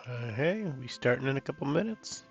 Hey, we starting in a couple minutes.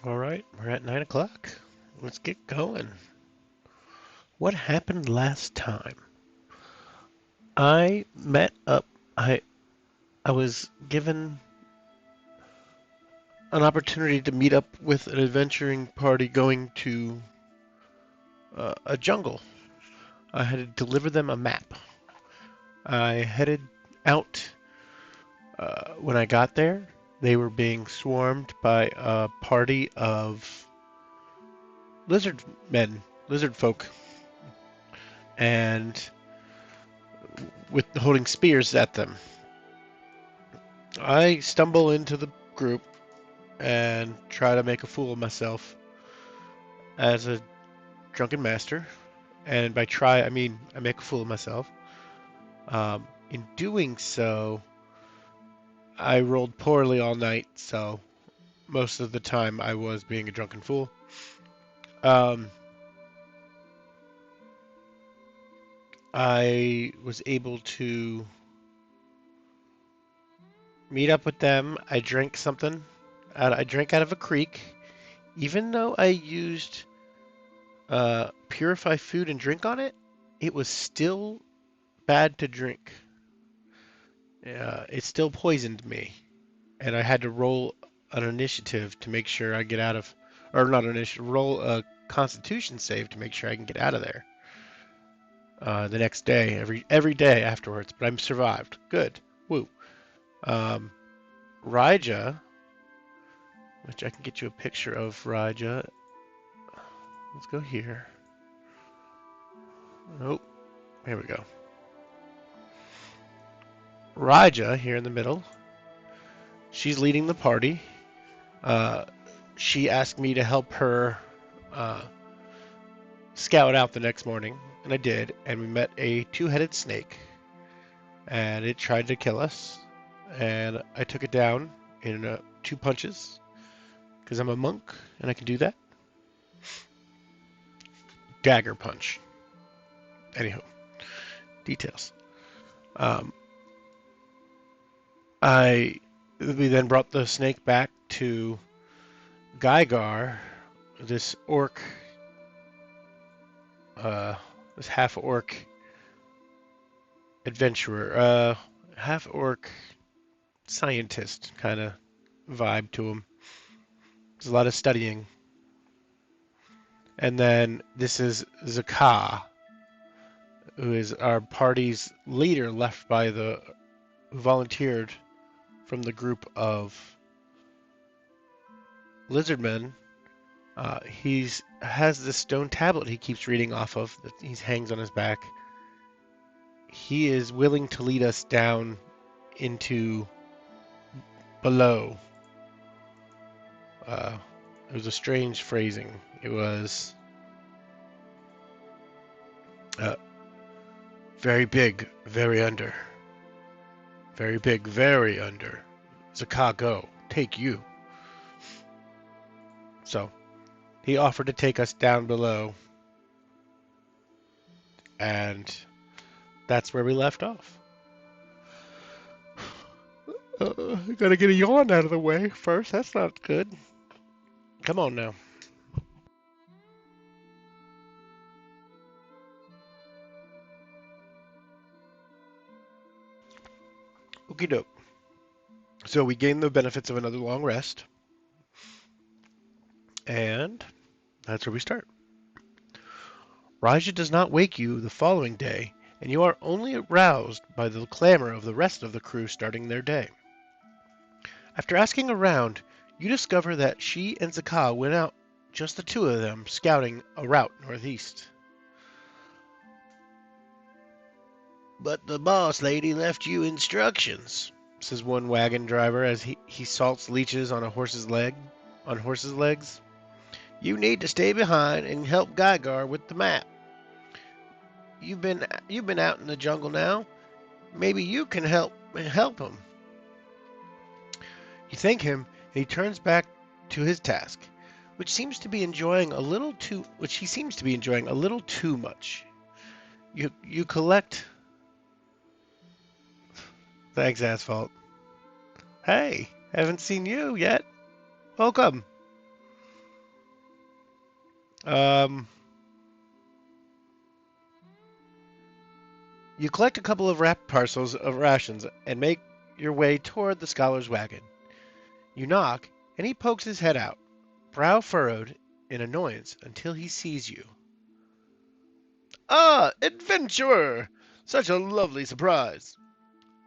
All right, we're at 9 o'clock. Let's get going. What happened last time? I met up. I was given an opportunity to meet up with an adventuring party going to a jungle. I had to deliver them a map. I headed out. When I got there, they were being swarmed by a party of lizard men, lizard folk, and with holding spears at them. I stumble into the group and try to make a fool of myself as a drunken master. And by try, I mean I make a fool of myself. In doing so, I rolled poorly all night, so most of the time I was being a drunken fool. Um, I was able to meet up with them. I drank something. I drank out of a creek, even though I used purify food and drink on it. It was still bad to drink. It still poisoned me, and I had to roll an initiative to make sure I get out of, or not an initiative, roll a Constitution save to make sure I can get out of there. The next day, every day afterwards, but I'm survived. Good. Woo. Um, Raija, which I can get you a picture of Raija. Let's go here. Oh, here we go. Raija here in the middle. She's leading the party. Uh, she asked me to help her uh, scout out the next morning, and I did. And we met a two-headed snake, and it tried to kill us. And I took it down in 2 punches because I'm a monk and I can do that. Dagger punch. Anywho, details. Um, we then brought the snake back to Gygar, this orc, uh, this half orc adventurer, half orc scientist kind of vibe to him. There's a lot of studying. And then this is Zakah, who is our party's leader, left by who volunteered from the group of lizardmen. He's has this stone tablet he keeps reading off of that he hangs on his back. He is willing to lead us down into below. It was a strange phrasing. It was uh, very big, very under. Very big, very under. Zakah, go. Take you. So he offered to take us down below, and that's where we left off. Gotta get a yawn out of the way first. That's not good. Come on now. Okie doke. So we gain the benefits of another long rest, and that's where we start. Raja does not wake you the following day, and you are only aroused by the clamor of the rest of the crew starting their day. After asking around, you discover that she and Zakah went out, just the two of them, scouting a route northeast. But the boss lady left you instructions, says one wagon driver as he salts leeches on horse's legs. You need to stay behind and help Gygar with the map. You've been out in the jungle now. Maybe you can help him. You thank him, and he turns back to his task, which he seems to be enjoying a little too much. You collect. Thanks, Asphalt. Hey, haven't seen you yet. Welcome. You collect a couple of wrapped parcels of rations and make your way toward the scholar's wagon. You knock, and he pokes his head out, brow furrowed in annoyance until he sees you. Ah, adventurer! Such a lovely surprise.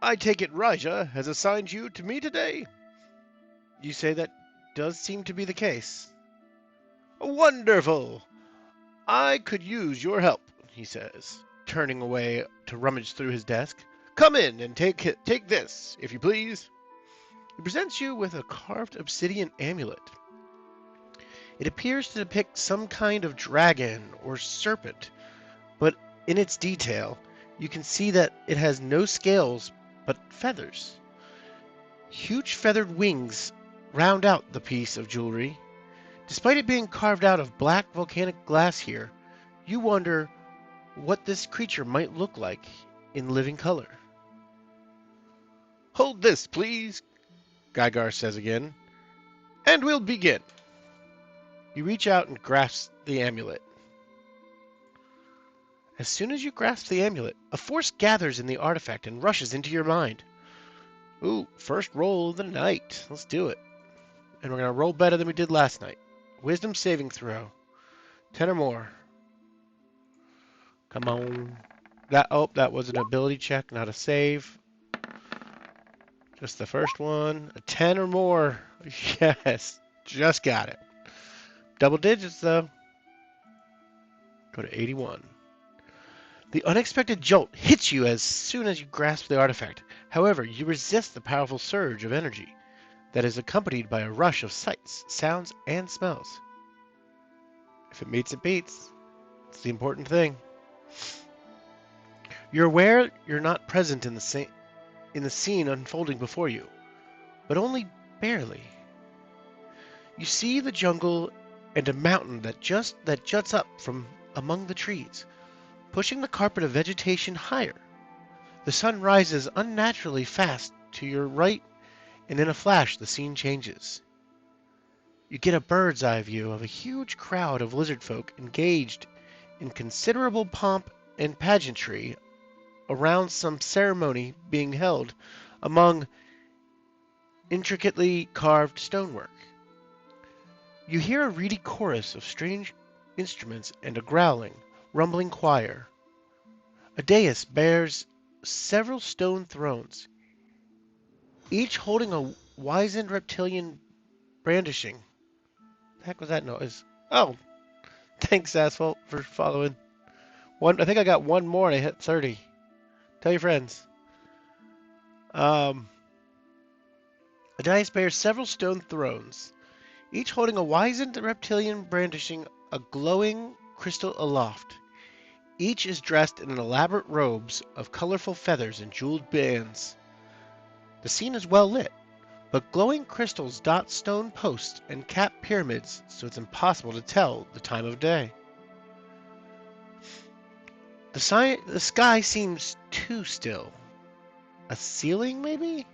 I take it Raja has assigned you to me today? You say that does seem to be the case. Wonderful! I could use your help, he says, turning away to rummage through his desk. Come in and take this, if you please. He presents you with a carved obsidian amulet. It appears to depict some kind of dragon or serpent, but in its detail, you can see that it has no scales but feathers. Huge feathered wings round out the piece of jewelry. Despite it being carved out of black volcanic glass here, you wonder what this creature might look like in living color. Hold this, please, Gygar says again, and we'll begin. You reach out and grasp the amulet. As soon as you grasp the amulet, a force gathers in the artifact and rushes into your mind. Ooh, first roll of the night. Let's do it. And we're going to roll better than we did last night. Wisdom saving throw. 10 or more. Come on. That was an ability check, not a save. Just the first one. A 10 or more. Yes. Just got it. Double digits, though. Go to 81. The unexpected jolt hits you as soon as you grasp the artifact. However, you resist the powerful surge of energy that is accompanied by a rush of sights, sounds, and smells. If it meets, it beats. It's the important thing. You're aware you're not present in the scene unfolding before you, but only barely. You see the jungle and a mountain that juts up from among the trees, pushing the carpet of vegetation higher. The sun rises unnaturally fast to your right, and in a flash the scene changes. You get a bird's eye view of a huge crowd of lizard folk engaged in considerable pomp and pageantry around some ceremony being held among intricately carved stonework. You hear a reedy chorus of strange instruments and a growling, rumbling choir. A dais bears several stone thrones, each holding a wizened reptilian brandishing. The heck was that noise? Oh, thanks, Asphalt, for following. I think I got one more and I hit 30. Tell your friends. Um, a dais bears several stone thrones, each holding a wizened reptilian brandishing a glowing crystal aloft. Each is dressed in elaborate robes of colorful feathers and jeweled bands. The scene is well lit, but glowing crystals dot stone posts and cap pyramids, so it's impossible to tell the time of day. The sky seems too still. A ceiling, maybe?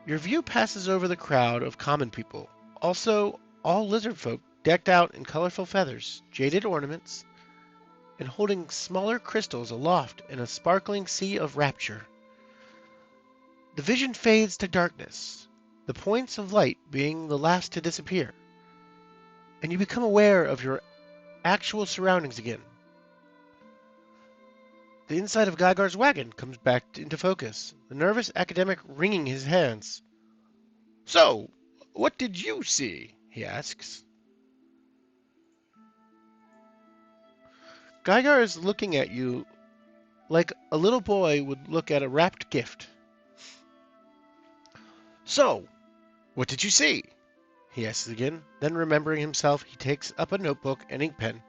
Your view passes over the crowd of common people, also all lizard folk decked out in colorful feathers, jaded ornaments, and holding smaller crystals aloft in a sparkling sea of rapture. The vision fades to darkness, the points of light being the last to disappear, and you become aware of your actual surroundings again. The inside of Gygar's wagon comes back into focus, the nervous academic wringing his hands. So, what did you see? He asks. Gygar is looking at you like a little boy would look at a wrapped gift. So, what did you see? He asks again. Then, remembering himself, he takes up a notebook and ink pen.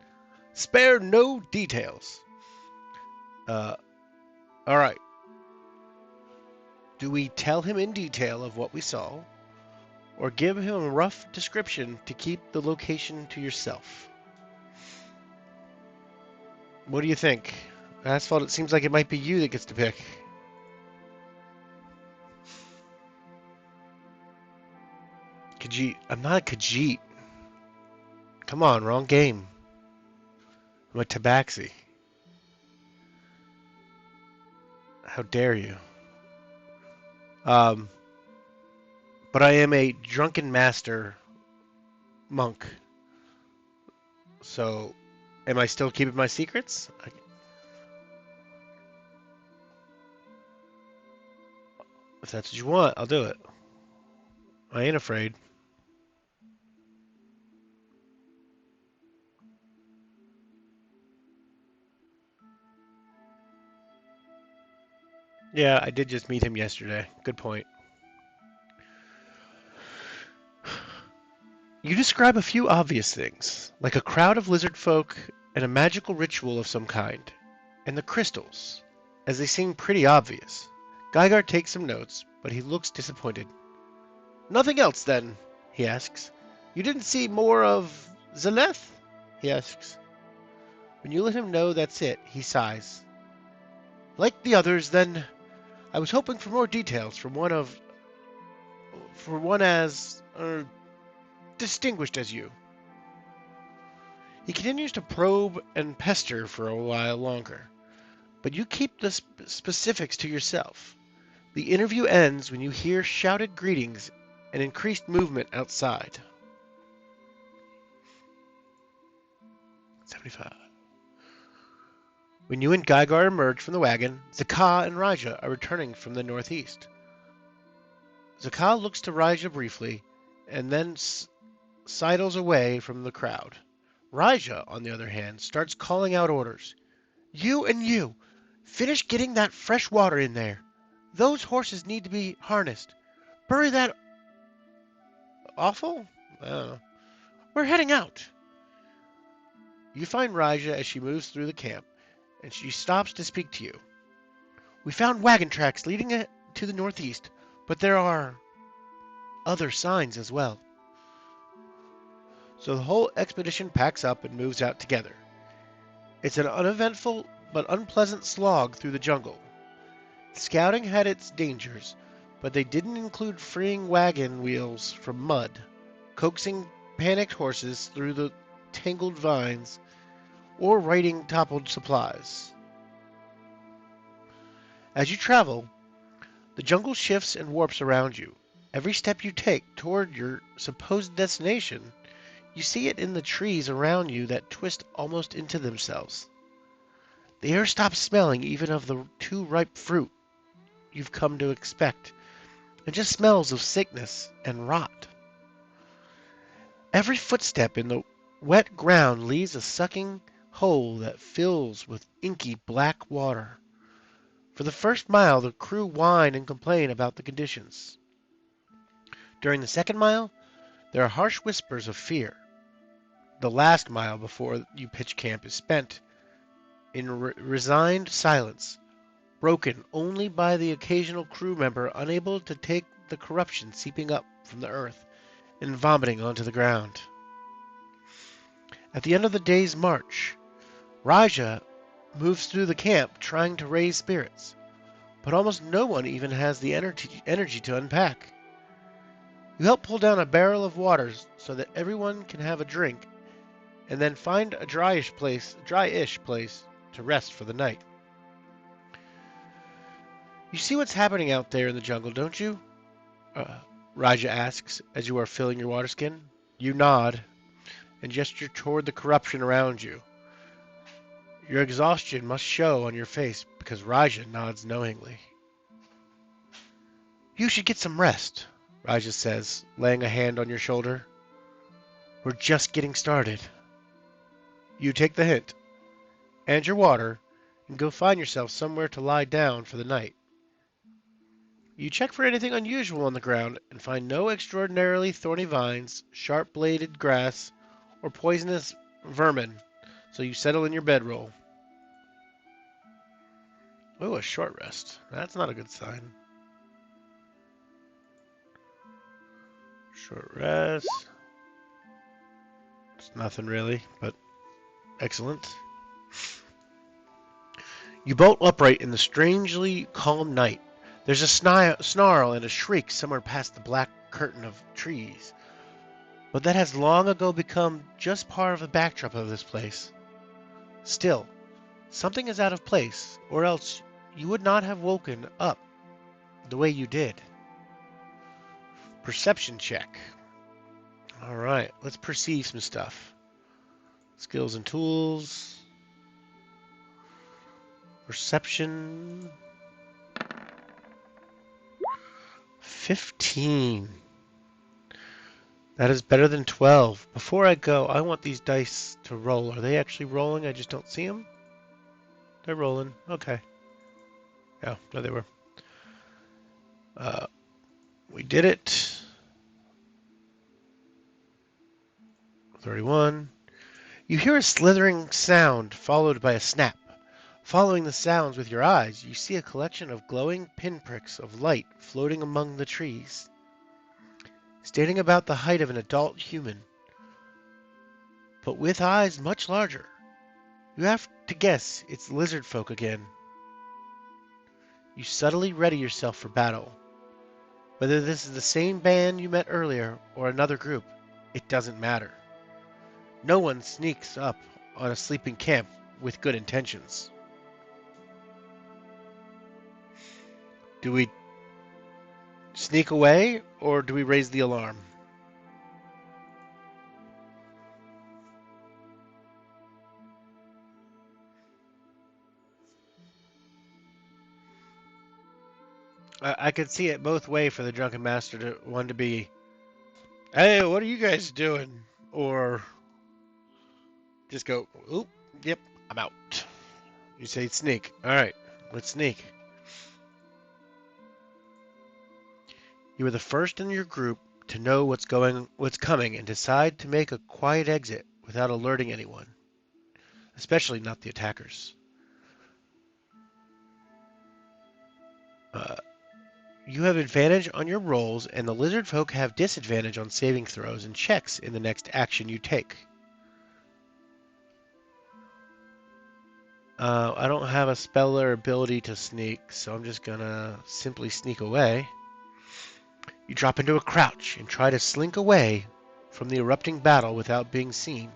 Spare no details. All right. Do we tell him in detail of what we saw, or give him a rough description to keep the location to yourself? What do you think? Asphalt, it seems like it might be you that gets to pick. Khajiit. I'm not a Khajiit. Come on, wrong game. I'm a Tabaxi. How dare you? But I am a drunken master monk. So, am I still keeping my secrets? If that's what you want, I'll do it. I ain't afraid. Yeah, I did just meet him yesterday. Good point. You describe a few obvious things, like a crowd of lizard folk and a magical ritual of some kind, and the crystals, as they seem pretty obvious. Gygar takes some notes, but he looks disappointed. Nothing else, then? He asks. You didn't see more of Zeleth? He asks. When you let him know that's it, he sighs. Like the others, then, I was hoping for more details for one as distinguished as you. He continues to probe and pester for a while longer, but you keep the specifics to yourself. The interview ends when you hear shouted greetings and increased movement outside. 75. When you and Gygar emerge from the wagon, Zakah and Raja are returning from the northeast. Zakah looks to Raja briefly, and then sidles away from the crowd. Raja, on the other hand, starts calling out orders. You and you! Finish getting that fresh water in there. Those horses need to be harnessed. Bury that awful? We're heading out. You find Raja as she moves through the camp, and she stops to speak to you. We found wagon tracks leading to the northeast, but there are other signs as well. So the whole expedition packs up and moves out together. It's an uneventful but unpleasant slog through the jungle. Scouting had its dangers, but they didn't include freeing wagon wheels from mud, coaxing panicked horses through the tangled vines, or righting toppled supplies. As you travel, the jungle shifts and warps around you. Every step you take toward your supposed destination, You see it in the trees around you that twist almost into themselves. The air stops smelling even of the too ripe fruit you've come to expect. It just smells of sickness and rot. Every footstep in the wet ground leaves a sucking hole that fills with inky black water. For the first mile, the crew whine and complain about the conditions. During the second mile, there are harsh whispers of fear. The last mile before you pitch camp is spent in resigned silence, broken only by the occasional crew member unable to take the corruption seeping up from the earth and vomiting onto the ground. At the end of the day's march, Raja moves through the camp trying to raise spirits, but almost no one even has the energy to unpack. You help pull down a barrel of water so that everyone can have a drink, and then find a dryish place to rest for the night. You see what's happening out there in the jungle, don't you? Raja asks as you are filling your water skin. You nod and gesture toward the corruption around you. Your exhaustion must show on your face because Raja nods knowingly. You should get some rest, Raja says, laying a hand on your shoulder. We're just getting started. You take the hint, and your water, and go find yourself somewhere to lie down for the night. You check for anything unusual on the ground and find no extraordinarily thorny vines, sharp-bladed grass, or poisonous vermin, so you settle in your bedroll. Oh, a short rest. That's not a good sign. Short rest. It's nothing really, but excellent. You bolt upright in the strangely calm night. There's a snarl and a shriek somewhere past the black curtain of trees, but that has long ago become just part of the backdrop of this place. Still, something is out of place, or else you would not have woken up the way you did. Perception check. Alright, let's perceive some stuff. Skills and tools. Perception. 15. That is better than 12. Before I go, I want these dice to roll. Are they actually rolling? I just don't see them. They're rolling. Okay. Yeah, no, they were. We did it. 31. You hear a slithering sound followed by a snap. Following the sounds with your eyes, you see a collection of glowing pinpricks of light floating among the trees. Standing about the height of an adult human, but with eyes much larger. You have to guess it's lizard folk again. You subtly ready yourself for battle. Whether this is the same band you met earlier or another group, it doesn't matter. No one sneaks up on a sleeping camp with good intentions. Do we sneak away or do we raise the alarm? I could see it both ways for the drunken master to one to be, hey, what are you guys doing? Or just go, oop, yep, I'm out. You say sneak. All right, let's sneak. You are the first in your group to know what's coming, and decide to make a quiet exit without alerting anyone, especially not the attackers. You have advantage on your rolls, and the lizard folk have disadvantage on saving throws and checks in the next action you take. I don't have a spell or ability to sneak, so I'm just gonna simply sneak away. You drop into a crouch and try to slink away from the erupting battle without being seen.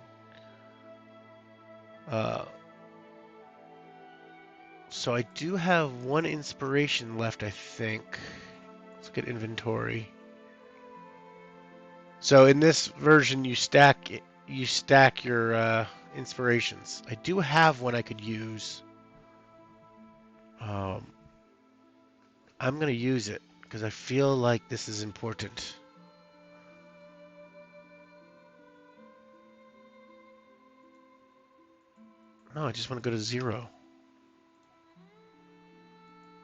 So I do have one inspiration left, I think. Let's look at inventory. So in this version, you stack you stack your inspirations. I do have one I could use. Um, I'm going to use it because I feel like this is important. No, I just want to go to 0.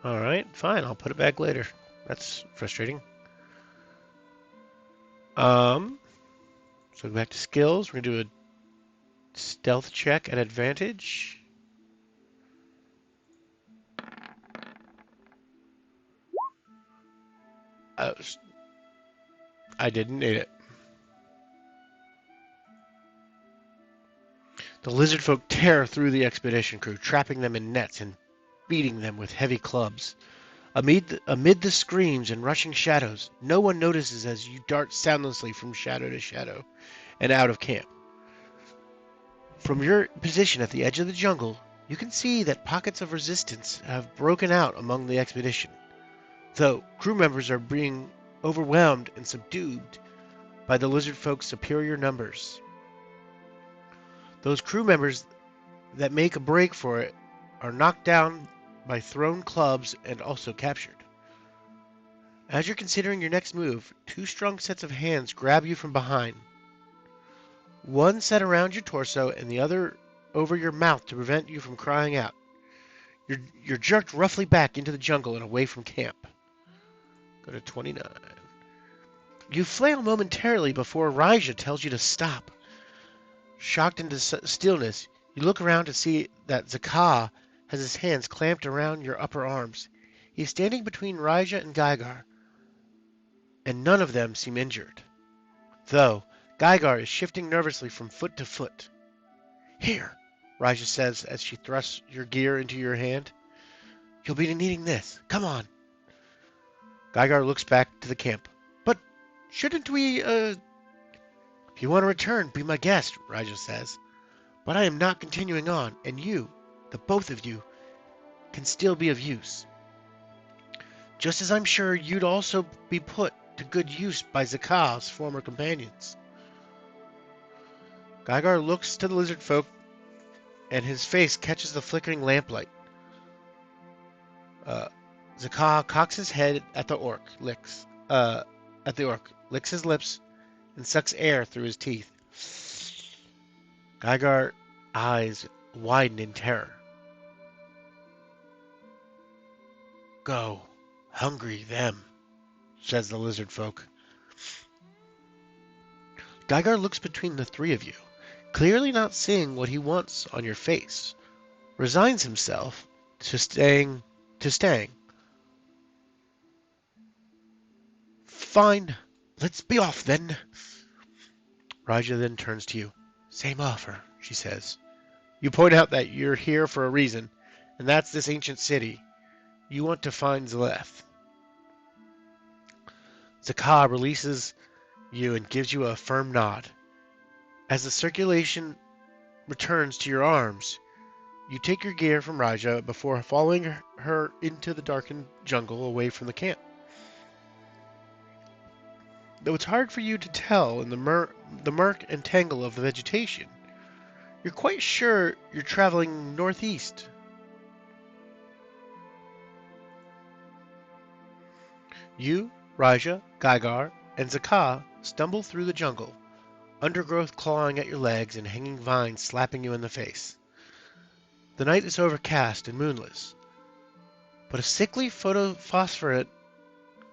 Alright, fine. I'll put it back later. That's frustrating. So go back to skills. We're going to do a stealth check at advantage. I didn't need it. The lizard folk tear through the expedition crew, trapping them in nets and beating them with heavy clubs. Amid the screams and rushing shadows, no one notices as you dart soundlessly from shadow to shadow and out of camp. From your position at the edge of the jungle, you can see that pockets of resistance have broken out among the expedition, though crew members are being overwhelmed and subdued by the lizard folk's superior numbers. Those crew members that make a break for it are knocked down by thrown clubs and also captured. As you're considering your next move, 2 strong sets of hands grab you from behind. One set around your torso and the other over your mouth to prevent you from crying out. You're jerked roughly back into the jungle and away from camp. Go to 29. You flail momentarily before Raija tells you to stop. Shocked into stillness, you look around to see that Zakah has his hands clamped around your upper arms. He's standing between Raija and Gygar, and none of them seem injured. Though, Gygar is shifting nervously from foot to foot. Here, Raija says as she thrusts your gear into your hand. You'll be needing this. Come on. Gygar looks back to the camp. But shouldn't we, If you want to return, be my guest, Raija says. But I am not continuing on, and you, the both of you, can still be of use. Just as I'm sure you'd also be put to good use by Zakah's former companions. Gygar looks to the lizard folk, and his face catches the flickering lamplight. Zakah cocks his head at the orc, licks his lips, and sucks air through his teeth. Gygar's eyes widen in terror. Go, hungry them, says the lizard folk. Gygar looks between the 3 of you, clearly not seeing what he wants on your face, resigns himself to staying. Fine, let's be off then. Raija then turns to you. Same offer, she says. You point out that you're here for a reason, and that's this ancient city. You want to find Zaleth. Zakah releases you and gives you a firm nod. As the circulation returns to your arms, you take your gear from Raija before following her into the darkened jungle away from the camp. Though it's hard for you to tell in the murk and tangle of the vegetation, you're quite sure you're traveling northeast. You, Raija, Gygar, and Zakah stumble through the jungle, undergrowth clawing at your legs and hanging vines slapping you in the face. The night is overcast and moonless, but a sickly photophosphorate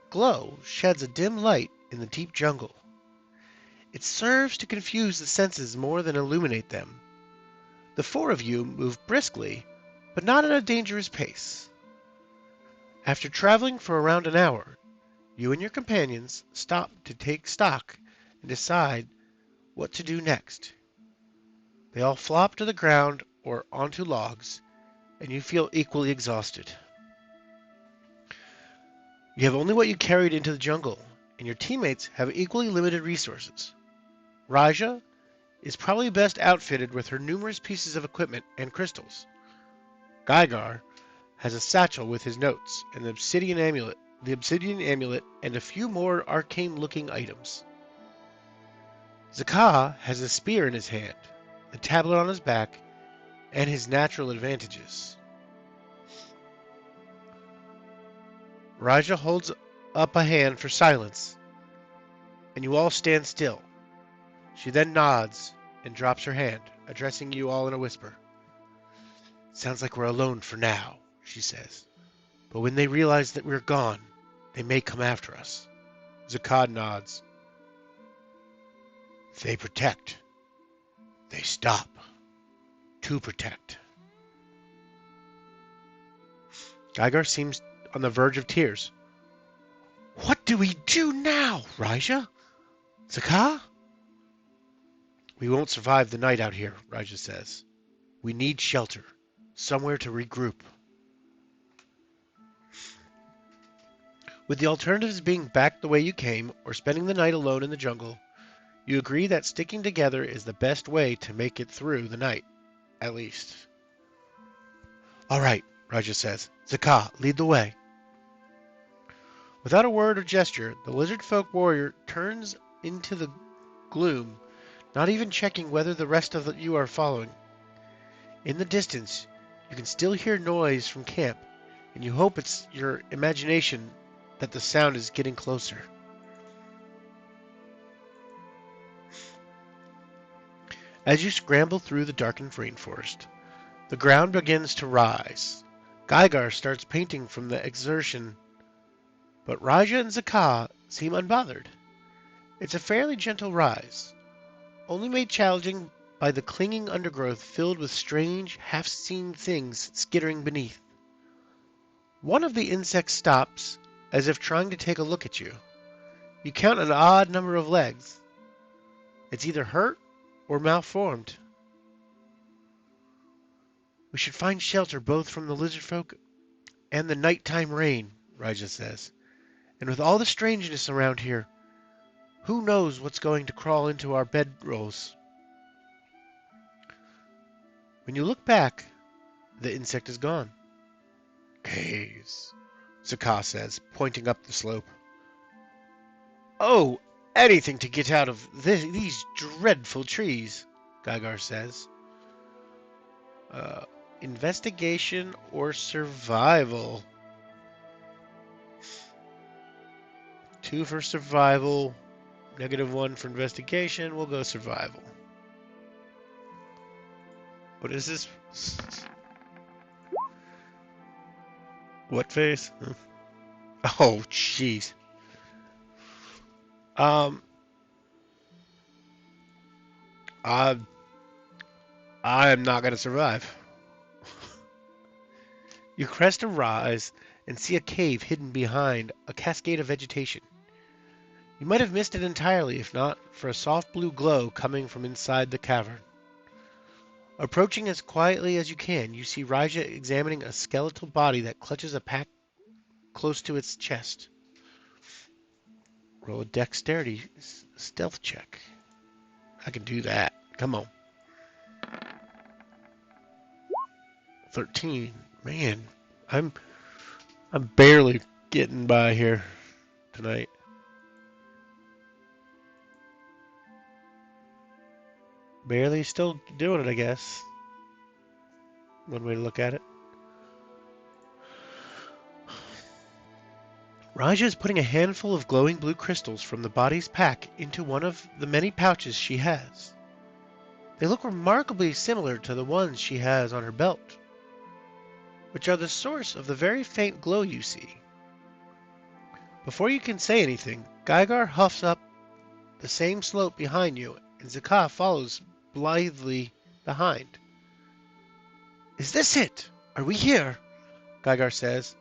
glow sheds a dim light in the deep jungle. It serves to confuse the senses more than illuminate them. The 4 of you move briskly, but not at a dangerous pace. After traveling for around an hour, you and your companions stop to take stock and decide what to do next. They all flop to the ground or onto logs, and you feel equally exhausted. You have only what you carried into the jungle, and your teammates have equally limited resources. Raija is probably best outfitted with her numerous pieces of equipment and crystals. Gygar has a satchel with his notes and the obsidian amulet, and a few more arcane-looking items. Zakah has a spear in his hand, the tablet on his back, and his natural advantages. Raja holds up a hand for silence, and you all stand still. She then nods and drops her hand, addressing you all in a whisper. Sounds like we're alone for now, she says. But when they realize that we're gone, they may come after us. Zakah nods. They protect. They stop. To protect. Geiger seems on the verge of tears. What do we do now, Raja? Zakah? We won't survive the night out here, Raja says. We need shelter. Somewhere to regroup. With the alternatives being back the way you came, or spending the night alone in the jungle, you agree that sticking together is the best way to make it through the night, at least. All right, Raja says. Zakah, lead the way. Without a word or gesture, the lizard folk warrior turns into the gloom, not even checking whether the rest of you are following. In the distance, you can still hear noise from camp, and you hope it's your imagination that the sound is getting closer. As you scramble through the darkened rainforest, the ground begins to rise. Geigar starts painting from the exertion, but Raja and Zakah seem unbothered. It's a fairly gentle rise, only made challenging by the clinging undergrowth filled with strange, half-seen things skittering beneath. One of the insects stops, as if trying to take a look at you. You count an odd number of legs. It's either hurt or malformed. We should find shelter both from the lizard folk and the nighttime rain, Raja says. And with all the strangeness around here, who knows what's going to crawl into our bedrolls? When you look back, the insect is gone. Caves, Zakah says, pointing up the slope. Oh, anything to get out of these dreadful trees, Geigar says. Investigation or survival? 2 for survival, -1 for investigation. We'll go survival. What is this? What face? Oh, jeez. I am not going to survive. You crest a rise and see a cave hidden behind a cascade of vegetation. You might have missed it entirely if not for a soft blue glow coming from inside the cavern. Approaching as quietly as you can, you see Raja examining a skeletal body that clutches a pack close to its chest. Roll a dexterity stealth check. I can do that. Come on. 13. Man, I'm barely getting by here tonight. Barely still doing it, I guess. One way to look at it. Raja is putting a handful of glowing blue crystals from the body's pack into one of the many pouches she has. They look remarkably similar to the ones she has on her belt, which are the source of the very faint glow you see. Before you can say anything, Geigar huffs up the same slope behind you, and Zakah follows blithely behind. Is this it? Are we here? Geigar says.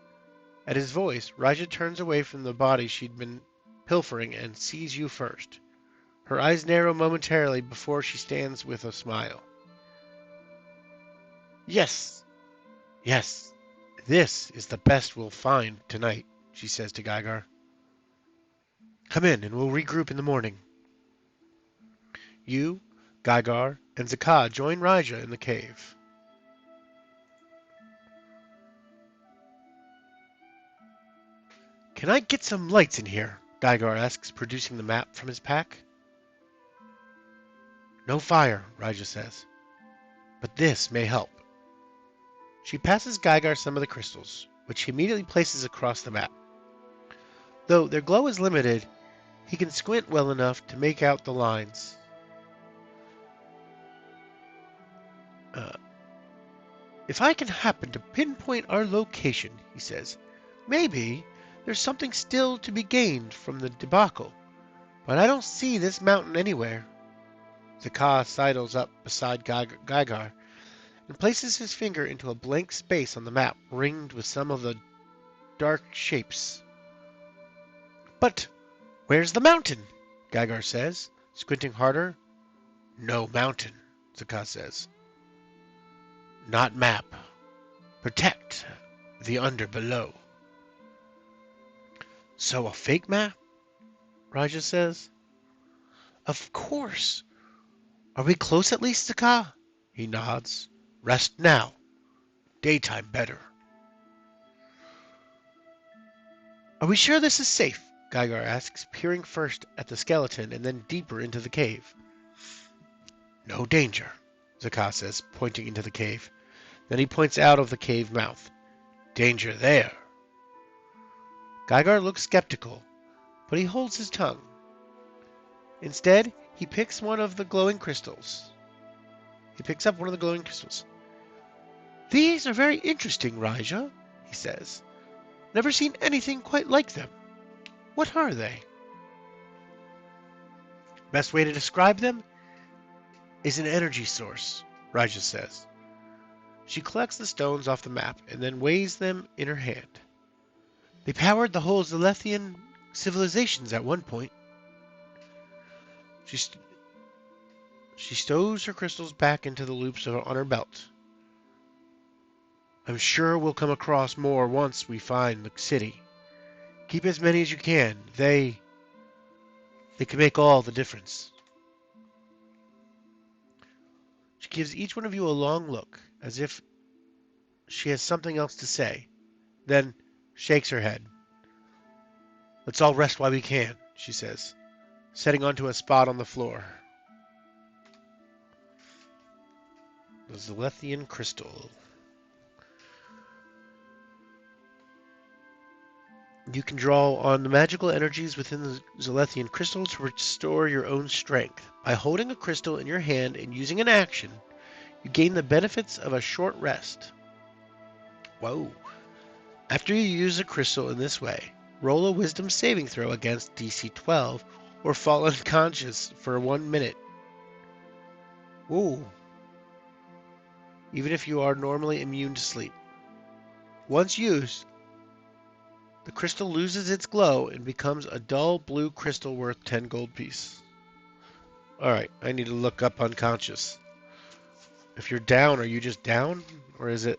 At his voice, Raja turns away from the body she'd been pilfering and sees you first. Her eyes narrow momentarily before she stands with a smile. Yes, yes, this is the best we'll find tonight, she says to Geigar. Come in and we'll regroup in the morning. You, Geigar, and Zakah join Raja in the cave. Can I get some lights in here? Geigar asks, producing the map from his pack. No fire, Raja says. But this may help. She passes Gygar some of the crystals, which he immediately places across the map. Though their glow is limited, he can squint well enough to make out the lines. Uh, if I can happen to pinpoint our location, he says, maybe there's something still to be gained from the debacle. But I don't see this mountain anywhere. Zakar sidles up beside Gygar and places his finger into a blank space on the map ringed with some of the dark shapes. But where's the mountain? Gygar says, squinting harder. No mountain, Zakar says. Not map. Protect the under below. So a fake map? Raja says. Of course. Are we close at least, Zakar? He nods. Rest now. Daytime better. Are we sure this is safe? Gygar asks, peering first at the skeleton and then deeper into the cave. No danger, Zakar says, pointing into the cave. Then he points out of the cave mouth. Danger there. Gygar looks skeptical, but he holds his tongue. Instead, he picks one of the glowing crystals. He picks up one of the glowing crystals. These are very interesting, Raja, he says. Never seen anything quite like them. What are they? Best way to describe them is an energy source, Raja says. She collects the stones off the map and then weighs them in her hand. They powered the whole Zelethian civilizations at one point. She stows her crystals back into the loops on her belt. I'm sure we'll come across more once we find the city. Keep as many as you can. They can make all the difference. She gives each one of you a long look, as if she has something else to say, then shakes her head. Let's all rest while we can, she says, setting onto a spot on the floor. The Zelethian crystal. You can draw on the magical energies within the Zelethian crystal to restore your own strength. By holding a crystal in your hand and using an action, you gain the benefits of a short rest. Whoa. After you use a crystal in this way, roll a wisdom saving throw against DC 12 or fall unconscious for 1 minute. Whoa. Even if you are normally immune to sleep. Once used, the crystal loses its glow and becomes a dull blue crystal worth 10 gold piece. Alright, I need to look up unconscious. If you're down, are you just down? Or is it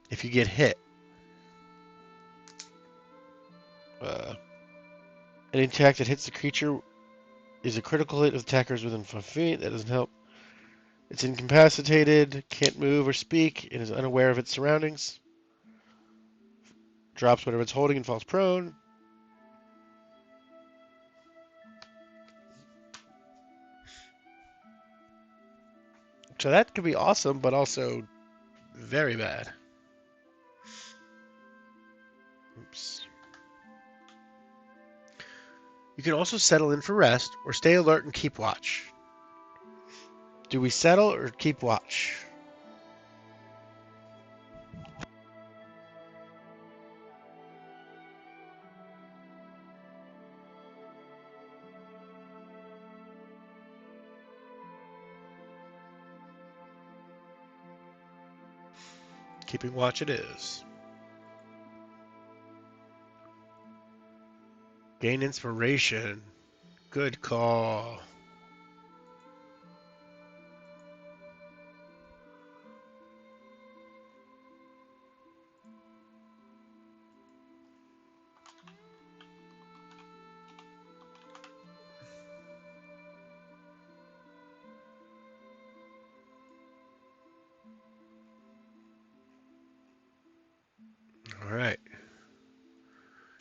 if you get hit? Any attack that hits the creature is a critical hit of attackers within 5 feet. That doesn't help. It's incapacitated, can't move or speak, and is unaware of its surroundings. Drops whatever it's holding and falls prone. So that could be awesome, but also very bad. Oops. You can also settle in for rest, or stay alert and keep watch. Do we settle or keep watch? Keeping watch it is. Gain inspiration. Good call. All right.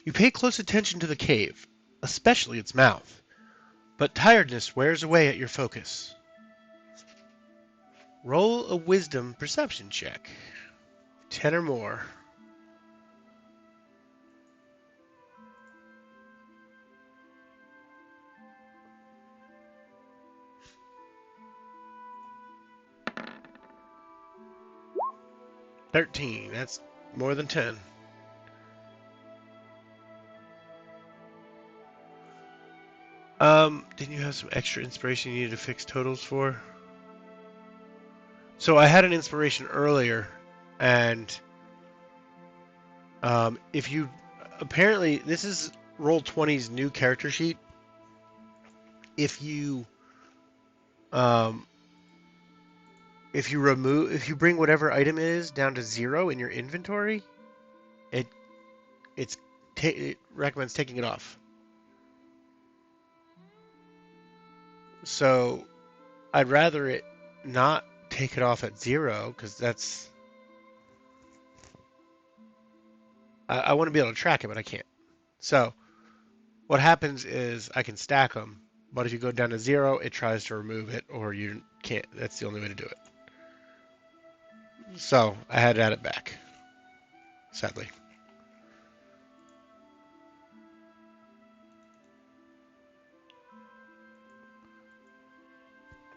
You pay close attention to the cave, especially its mouth. But tiredness wears away at your focus. Roll a wisdom perception check. 10 or more. $13. That's more than 10. Didn't you have some extra inspiration you needed to fix totals for? So I had an inspiration earlier, and if you apparently this is Roll20's new character sheet. If you um, if you bring whatever item it is down to 0 in your inventory, it it recommends taking it off. So I'd rather it not take it off at 0 because that's I want to be able to track it, but I can't. So what happens is I can stack them, but if you go down to 0, it tries to remove it, or you can't. That's the only way to do it. So I had to add it back, sadly.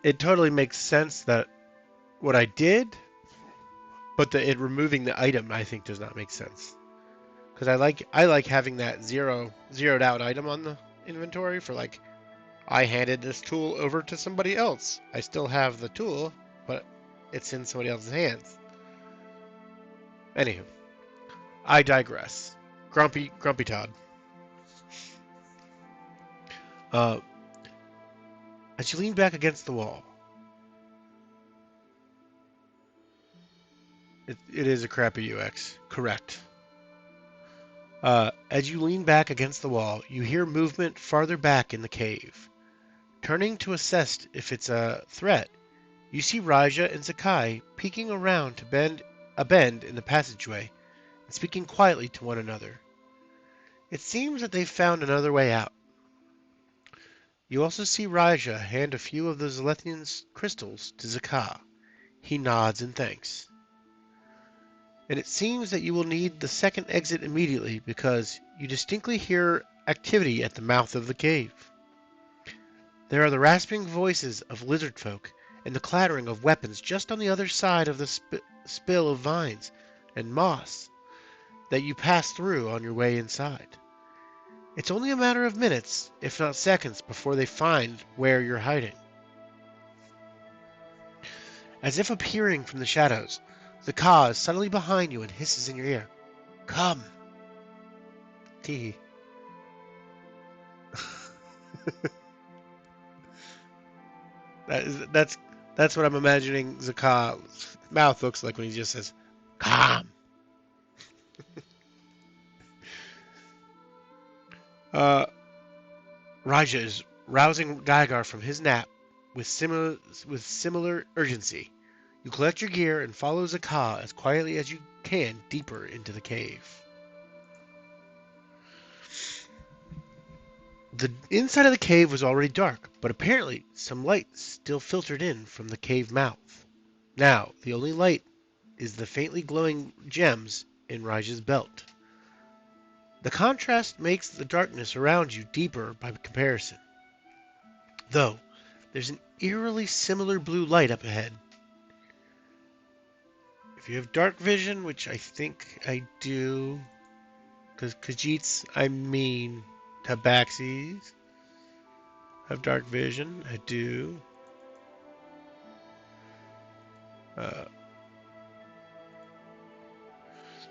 It totally makes sense that what I did, but it removing the item I think does not make sense. Because I like having that zeroed out item on the inventory for like I handed this tool over to somebody else. I still have the tool, but it's in somebody else's hands. Anywho, I digress. Grumpy Todd. Uh, as you lean back against the wall, it is a crappy UX. Correct. As you lean back against the wall, you hear movement farther back in the cave. Turning to assess if it's a threat, you see Raja and Zakai peeking around to bend in the passageway and speaking quietly to one another. It seems that they've found another way out. You also see Raja hand a few of the Zelethian's crystals to Zakai. He nods in thanks. And it seems that you will need the second exit immediately because you distinctly hear activity at the mouth of the cave. There are the rasping voices of lizard folk and the clattering of weapons just on the other side of the spill of vines and moss that you pass through on your way inside. It's only a matter of minutes, if not seconds, before they find where you're hiding. As if appearing from the shadows, the Ka is suddenly behind you and hisses in your ear. Come! Tee. That's what I'm imagining Zakah's mouth looks like when he just says, "Come." Uh, Raja is rousing Gygar from his nap with similar urgency. You collect your gear and follow Zakah as quietly as you can deeper into the cave. The inside of the cave was already dark, but apparently some light still filtered in from the cave mouth. Now, the only light is the faintly glowing gems in Raja's belt. The contrast makes the darkness around you deeper by comparison. Though, there's an eerily similar blue light up ahead. If you have dark vision, which I think I do, because Khajiits, Tabaxis, have dark vision. I do.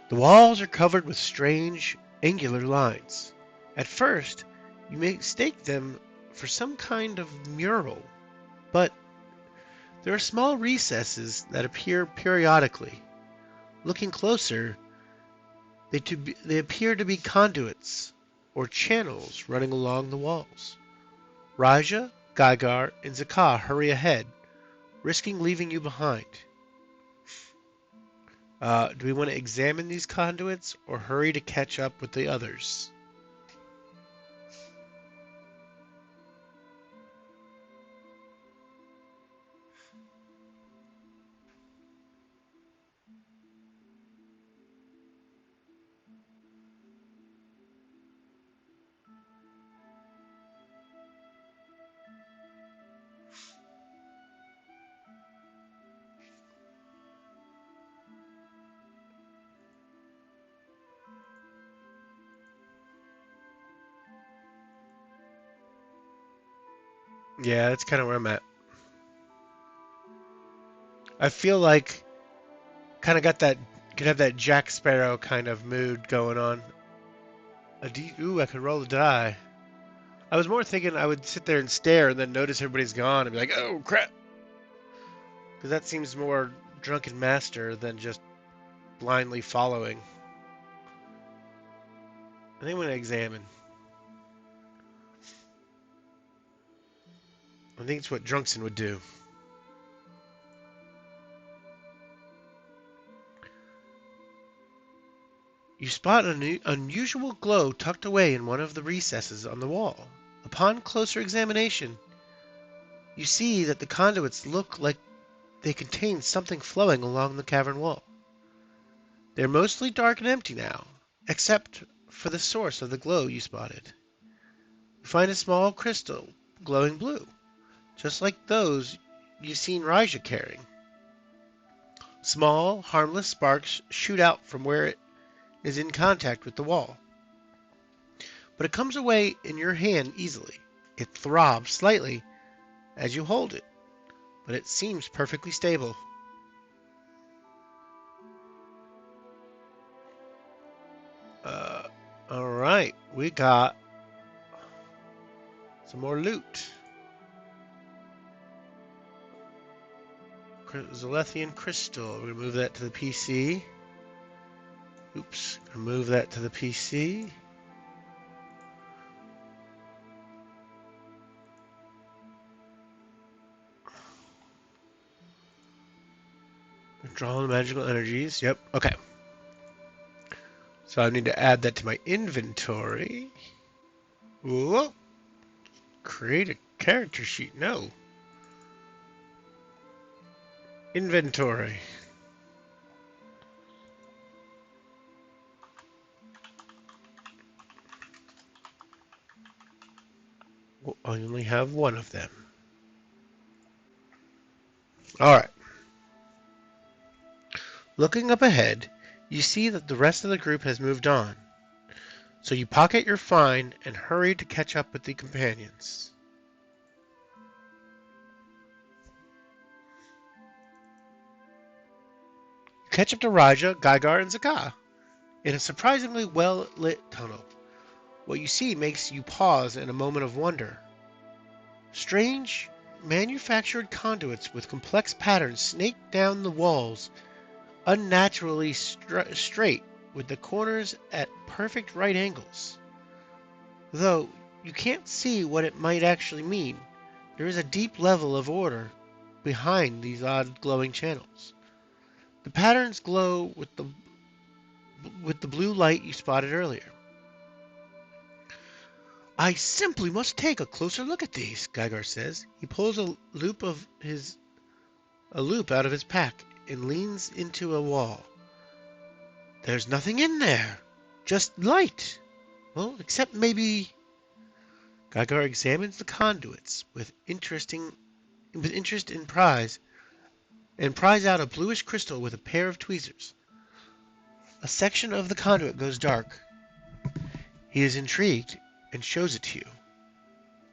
The walls are covered with strange, angular lines. At first, you may mistake them for some kind of mural, but there are small recesses that appear periodically. Looking closer, they appear to be conduits or channels running along the walls. Raja, Gygar, and Zakah hurry ahead, risking leaving you behind. Do we want to examine these conduits or hurry to catch up with the others? Yeah, that's kind of where I'm at. I feel like kind of got that could have that Jack Sparrow kind of mood going on. Ooh, I could roll a die. I was more thinking I would sit there and stare and then notice everybody's gone and be like, oh crap, because that seems more drunken master than just blindly following. I think I'm gonna examine. I think it's what Drunkson would do. You spot an unusual glow tucked away in one of the recesses on the wall. Upon closer examination, you see that the conduits look like they contain something flowing along the cavern wall. They're mostly dark and empty now, except for the source of the glow you spotted. You find a small crystal glowing blue, just like those you've seen Raja carrying. Small, harmless sparks shoot out from where it is in contact with the wall, but it comes away in your hand easily. It throbs slightly as you hold it, but it seems perfectly stable. Uh, all right, we got some more loot. Zalethian crystal. We're gonna move that to the PC. Oops, gonna move that to the PC. Draw the magical energies. Yep. Okay. So I need to add that to my inventory. Whoa. Create a character sheet. No. Inventory. Well, I only have one of them. Alright. Looking up ahead, you see that the rest of the group has moved on. So you pocket your find and hurry to catch up with the companions. You catch up to Raja, Gygar, and Zakah in a surprisingly well-lit tunnel. What you see makes you pause in a moment of wonder. Strange, manufactured conduits with complex patterns snake down the walls, unnaturally straight, with the corners at perfect right angles. Though you can't see what it might actually mean, there is a deep level of order behind these odd glowing channels. The patterns glow with the blue light you spotted earlier. I simply must take a closer look at these, Gygar says. He pulls a loop out of his pack and leans into a wall. There's nothing in there, just light. Well, except maybe. Gygar examines the conduits with interest in prize and pries out a bluish crystal with a pair of tweezers. A section of the conduit goes dark. He is intrigued and shows it to you.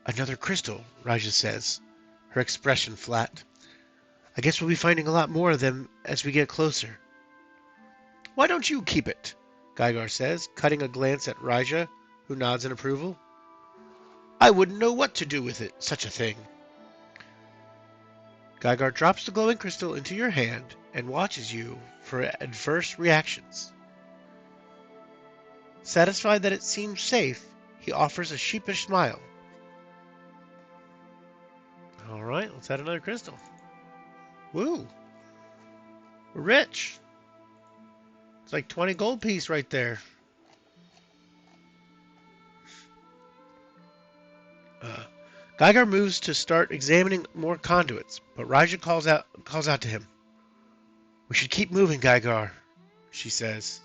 Another crystal, Raja says, her expression flat. I guess we'll be finding a lot more of them as we get closer. Why don't you keep it? Gygar says, cutting a glance at Raja, who nods in approval. I wouldn't know what to do with it, such a thing. Gygar drops the glowing crystal into your hand and watches you for adverse reactions. Satisfied that it seems safe, he offers a sheepish smile. All right, let's add another crystal. Woo! We're rich. It's like 20 gold piece right there. Gygar moves to start examining more conduits, but Raja calls out to him. We should keep moving, Gygar, she says.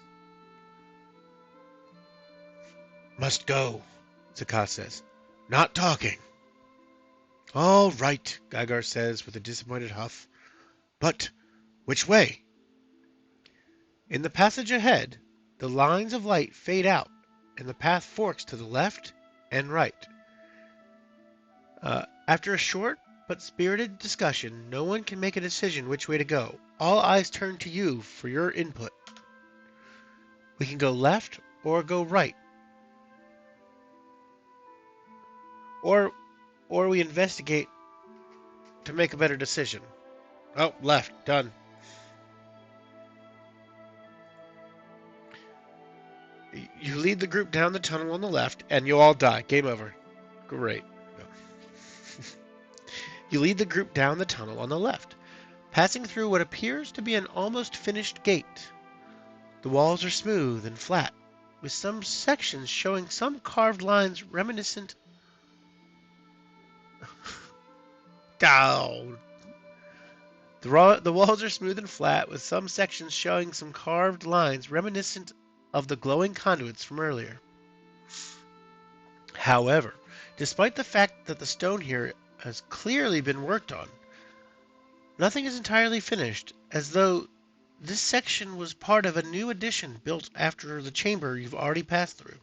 Must go, Zakah says. Not talking. All right, Gygar says with a disappointed huff. But which way? In the passage ahead, the lines of light fade out, and the path forks to the left and right. After a short but spirited discussion, no one can make a decision which way to go. All eyes turn to you for your input. We can go left or go right, or we investigate to make a better decision. Oh, left, done. You lead the group down the tunnel on the left, and you all die. Game over. Great. No. You lead the group down the tunnel on the left, passing through what appears to be an almost finished gate. The walls are smooth and flat, with some sections showing some carved lines reminiscent. Oh. The walls are smooth and flat, with some sections showing some carved lines reminiscent of the glowing conduits from earlier. However, despite the fact that the stone here has clearly been worked on, nothing is entirely finished, as though this section was part of a new addition built after the chamber you've already passed through.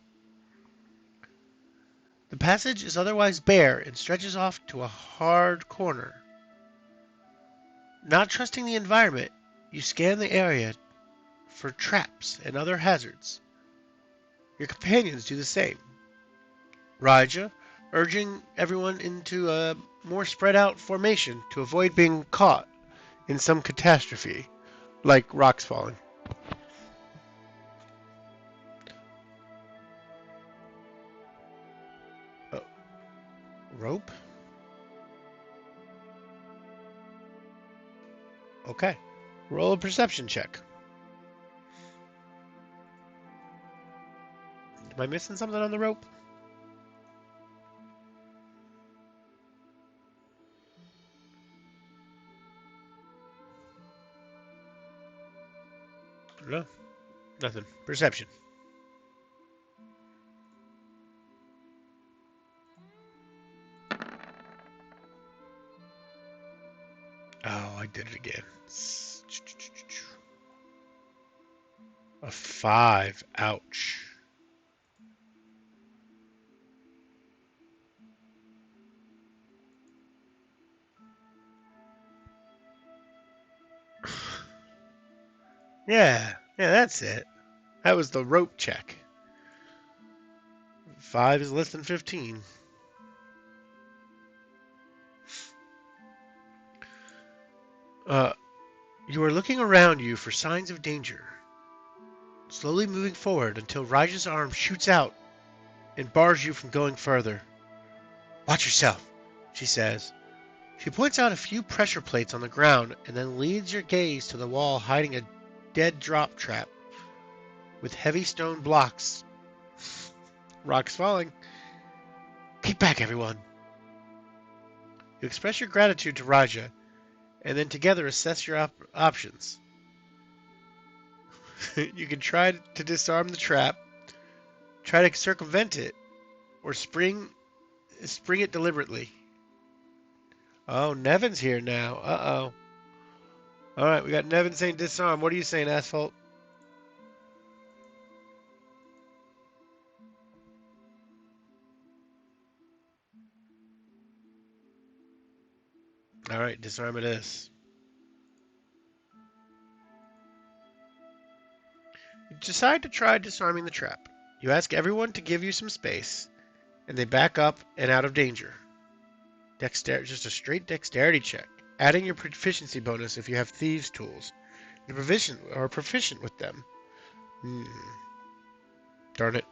The passage is otherwise bare and stretches off to a hard corner. Not trusting the environment, you scan the area for traps and other hazards. Your companions do the same. Raja, urging everyone into a more spread out formation to avoid being caught in some catastrophe, like rocks falling. Oh, rope? Okay. Roll a perception check. Am I missing something on the rope? No, nothing. Perception. Oh, I did it again. A 5. Ouch. Yeah, that's it. That was the rope check. 5 is less than 15. You are looking around you for signs of danger, slowly moving forward until Raja's arm shoots out and bars you from going further. Watch yourself, she says. She points out a few pressure plates on the ground and then leads your gaze to the wall hiding a dead drop trap with heavy stone blocks. Rocks falling. Keep back, everyone. You express your gratitude to Raja and then together assess your options. You can try to disarm the trap, try to circumvent it, or spring it deliberately. Oh, Nevin's here now. Uh-oh. All right, we got Nevin saying disarm. What are you saying, Asphalt? All right, disarm it is. You decide to try disarming the trap. You ask everyone to give you some space, and they back up and out of danger. Just a straight dexterity check, adding your proficiency bonus if you have thieves' tools. You're proficient with them. Darn it.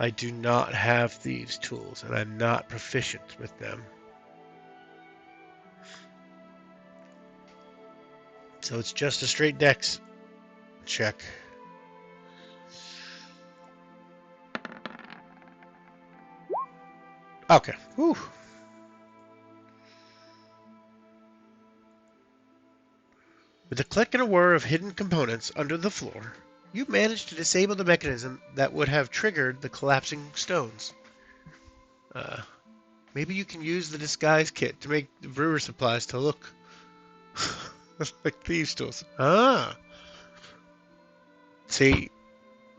I do not have thieves' tools, and I'm not proficient with them. So it's just a straight dex check. Okay. Whew. With a click and a whir of hidden components under the floor, you managed to disable the mechanism that would have triggered the collapsing stones. Maybe you can use the disguise kit to make the brewer supplies to look like thieves' tools. Ah. See,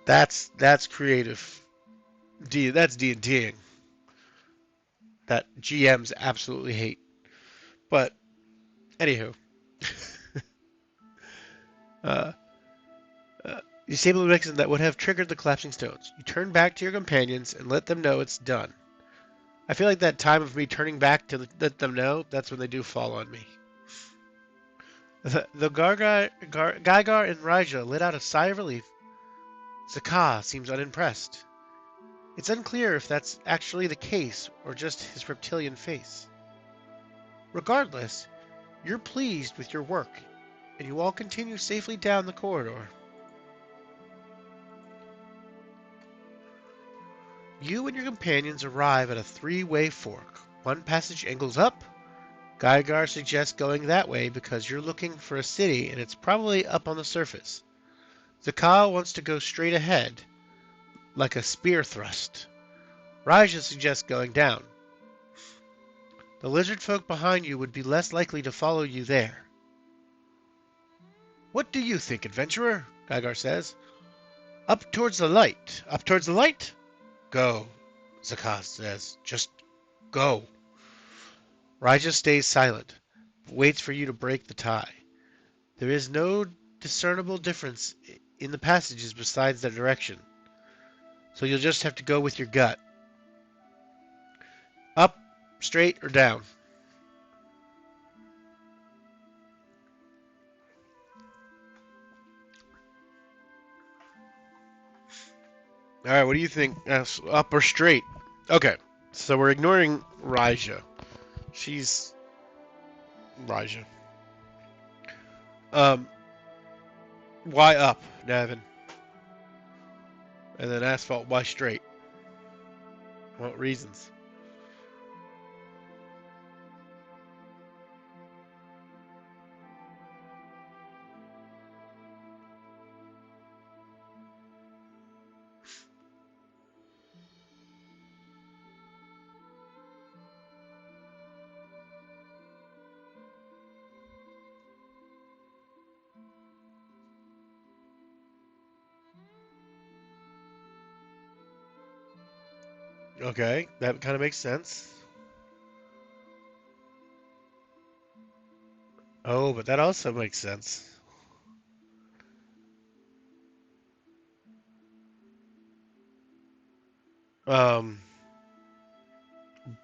that's creative. That's D&Ding. That GMs absolutely hate. But anywho, uh, you disable the mechanism that would have triggered the collapsing stones. You turn back to your companions and let them know it's done. I feel like that time of me turning back to let them know, that's when they do fall on me. The Gygar and Raija let out a sigh of relief. Zakah seems unimpressed. It's unclear if that's actually the case or just his reptilian face. Regardless, you're pleased with your work, and you all continue safely down the corridor. You and your companions arrive at a three-way fork. One passage angles up. Gygar suggests going that way because you're looking for a city and it's probably up on the surface. Zakah wants to go straight ahead, like a spear thrust. Raja suggests going down. The lizard folk behind you would be less likely to follow you there. What do you think, adventurer? Gygar says. Up towards the light. Up towards the light? Go, Zakah says. Just go. Raja stays silent, but waits for you to break the tie. There is no discernible difference in the passages besides their direction, so you'll just have to go with your gut. Up, straight, or down? All right, what do you think? Up or straight? Okay, so we're ignoring Raja. She's Raja. Um, why up, Navin? And then Asphalt, why straight? What reasons? Okay, that kind of makes sense. Oh, but that also makes sense. Um,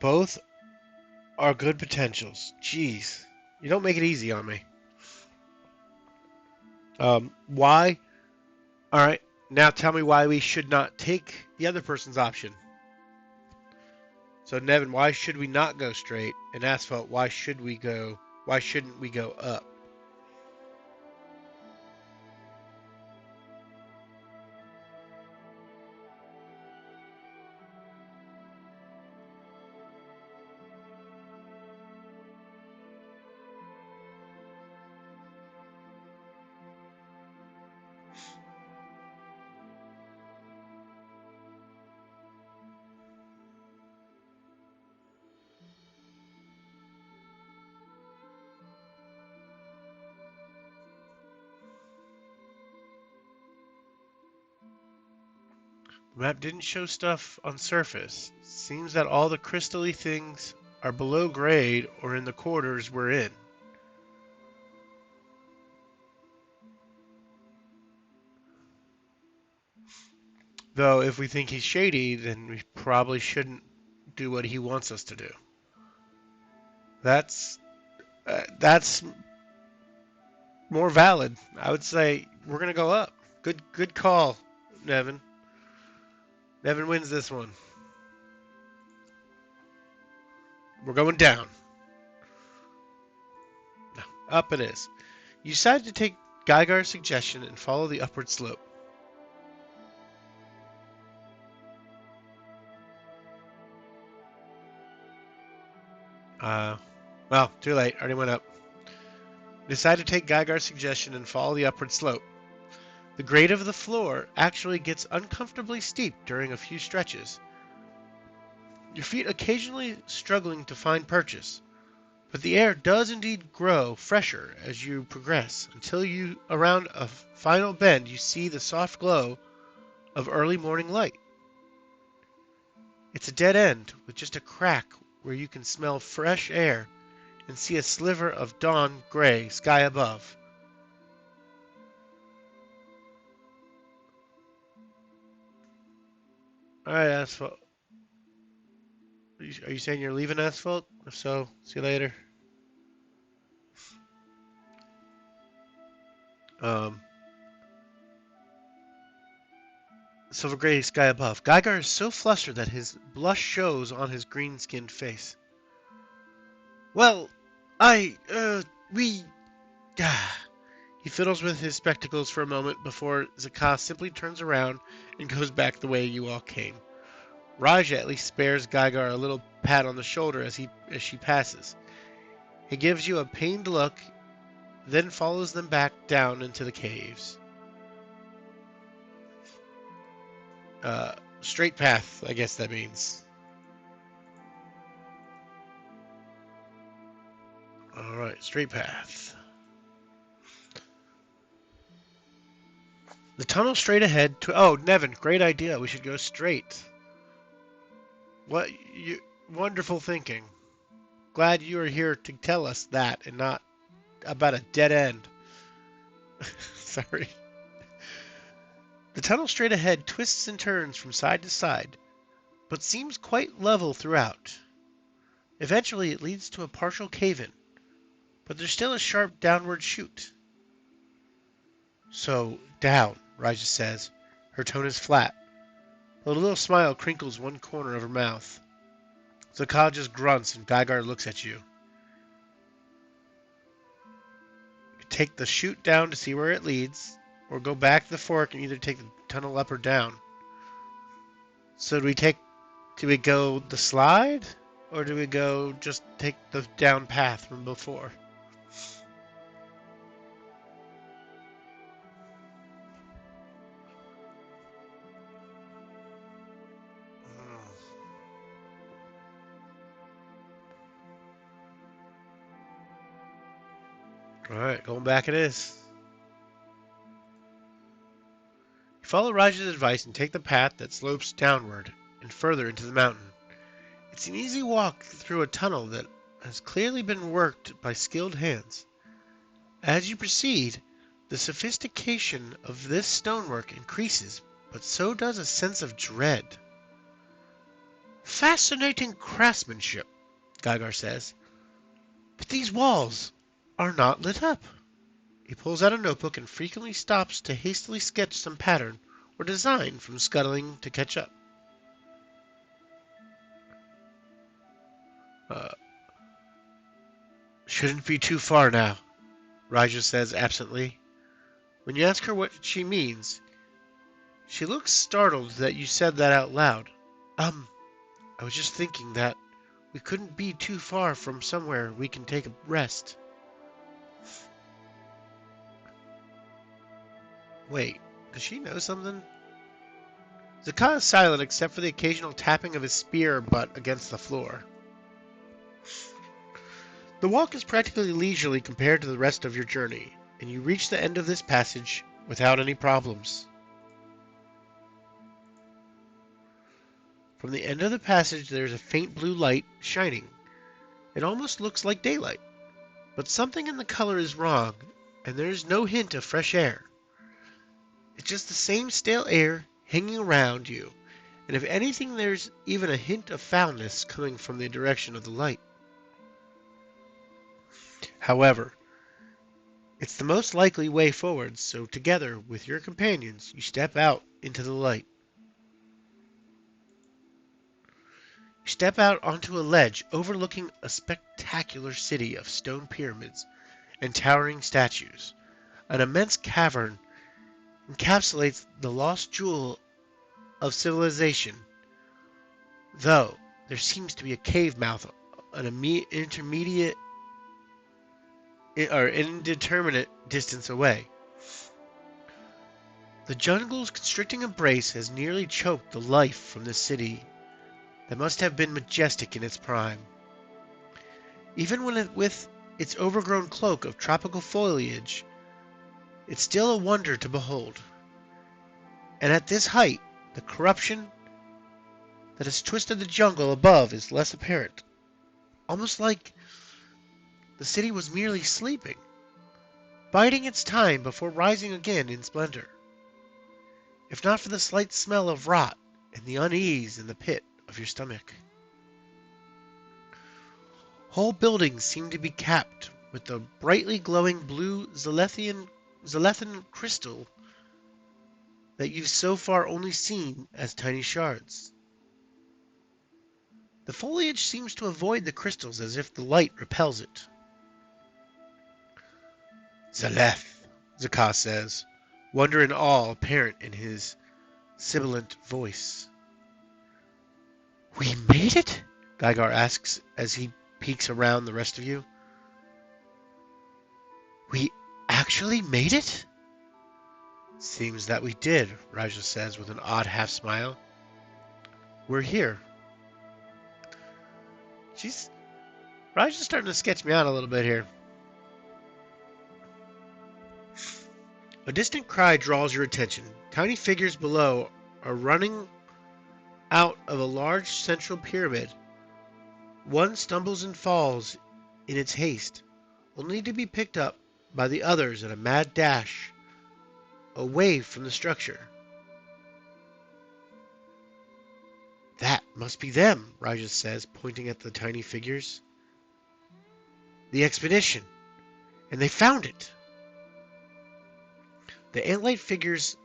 both are good potentials. Jeez, you don't make it easy on me. Why? All right, now tell me why we should not take the other person's option. So, Nevin, why should we not go straight? And Asphalt, why should we go? Why shouldn't we go up? The map didn't show stuff on surface. Seems that all the crystally things are below grade or in the quarters we're in. Though, if we think he's shady, then we probably shouldn't do what he wants us to do. That's more valid. I would say we're gonna go up. Good call, Nevin. Nevin wins this one. We're going down. No, up it is. You decide to take Gygar's suggestion and follow the upward slope. Uh, well, too late. Already went up. Decide to take Gygar's suggestion and follow the upward slope. The grade of the floor actually gets uncomfortably steep during a few stretches. Your feet occasionally struggling to find purchase, but the air does indeed grow fresher as you progress until you around a final bend you see the soft glow of early morning light. It's a dead end with just a crack where you can smell fresh air and see a sliver of dawn gray sky above. Alright, Asphalt. Are you saying you're leaving, Asphalt? If so, see you later. Um, Silver gray sky above. Geiger is so flustered that his blush shows on his green-skinned face. Well, we... He fiddles with his spectacles for a moment before Zakah simply turns around and goes back the way you all came. Raja at least spares Geiger a little pat on the shoulder as she passes. He gives you a pained look, then follows them back down into the caves. Straight path, I guess that means. Alright, straight path. The tunnel straight ahead oh, Nevin, great idea. We should go straight. Wonderful thinking. Glad you are here to tell us that and not about a dead end. Sorry. The tunnel straight ahead twists and turns from side to side, but seems quite level throughout. Eventually it leads to a partial cave-in, but there's still a sharp downward chute. So, down, Raja says. Her tone is flat, but a little smile crinkles one corner of her mouth. Zakah just grunts and Geigar looks at you. You take the chute down to see where it leads, or go back the fork and either take the tunnel up or down. So do we go the slide? Or do we go just take the down path from before? Alright, going back it is. You follow Raja's advice and take the path that slopes downward and further into the mountain. It's an easy walk through a tunnel that has clearly been worked by skilled hands. As you proceed, the sophistication of this stonework increases, but so does a sense of dread. Fascinating craftsmanship, Geigar says. But these walls are not lit up. He pulls out a notebook and frequently stops to hastily sketch some pattern or design from scuttling to catch up. Shouldn't be too far now, Raja says absently. When you ask her what she means, she looks startled that you said that out loud. I was just thinking that we couldn't be too far from somewhere we can take a rest. Wait, does she know something? Zakah is silent except for the occasional tapping of his spear butt against the floor. The walk is practically leisurely compared to the rest of your journey, and you reach the end of this passage without any problems. From the end of the passage there is a faint blue light shining. It almost looks like daylight, but something in the color is wrong, and there is no hint of fresh air. It's just the same stale air hanging around you, and if anything there's even a hint of foulness coming from the direction of the light. However, it's the most likely way forward, so together with your companions, you step out into the light. You step out onto a ledge overlooking a spectacular city of stone pyramids and towering statues. An immense cavern encapsulates the lost jewel of civilization, though there seems to be a cave mouth an intermediate or indeterminate distance away. The jungle's constricting embrace has nearly choked the life from this city that must have been majestic in its prime. Even with its overgrown cloak of tropical foliage, it's still a wonder to behold. And at this height, the corruption that has twisted the jungle above is less apparent, almost like the city was merely sleeping, biding its time before rising again in splendor. If not for the slight smell of rot and the unease in the pit of your stomach. Whole buildings seem to be capped with the brightly glowing blue Zalethan crystal that you've so far only seen as tiny shards. The foliage seems to avoid the crystals as if the light repels it. Zaleth, Zakah says, wonder and awe apparent in his sibilant voice. We made it? Gygar asks as he peeks around the rest of you. We actually made it? Seems that we did, Raja says with an odd half-smile. We're here. Raja's starting to sketch me out a little bit here. A distant cry draws your attention. Tiny figures below are running out of a large central pyramid. One stumbles and falls in its haste, only to be picked up by the others in a mad dash away from the structure. That must be them, Raja says, pointing at the tiny figures. The expedition. And they found it. The ant-like figures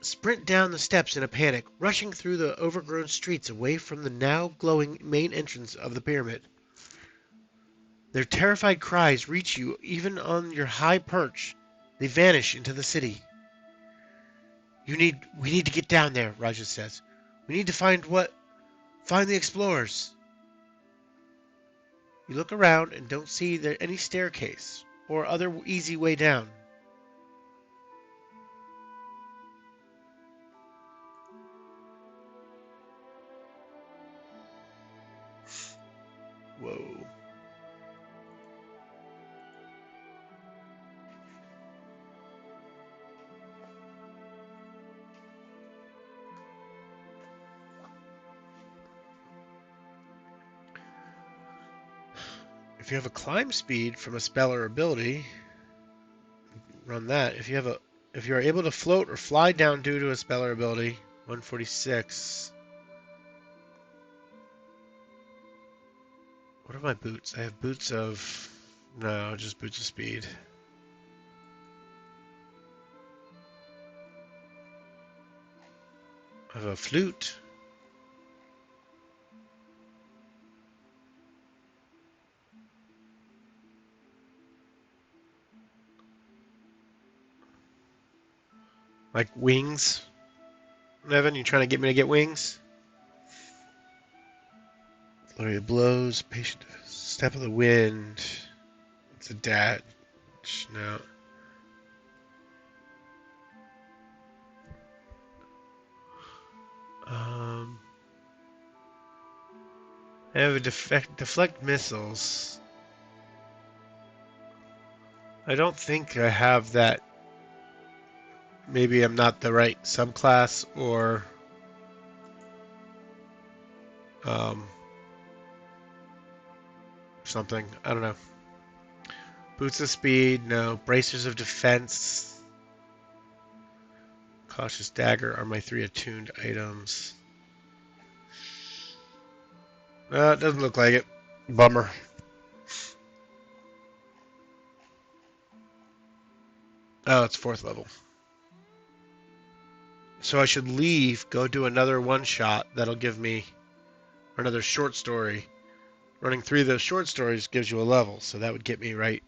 sprint down the steps in a panic, rushing through the overgrown streets away from the now glowing main entrance of the pyramid. Their terrified cries reach you even on your high perch. They vanish into the city. We need to get down there, Raja says. We need to find the explorers. You look around and don't see there any staircase or other easy way down. Whoa. If you have a climb speed from a spell or ability, run that. If you are able to float or fly down due to a spell or ability, 146. What are my boots? I have boots of... No, just boots of speed. I have a flute. Like wings. Nevin, you trying to get me to get wings? Flurry of blows, patient step of the wind. It's a dash. No. I have a deflect missiles. I don't think I have that. Maybe I'm not the right subclass or something. I don't know. Boots of speed, no. Bracers of defense. Cautious dagger are my 3 attuned items. It doesn't look like it. Bummer. Oh, it's 4th level. So I should leave, go do another one-shot. That'll give me another short story. Running 3 of those short stories gives you a level, so that would get me right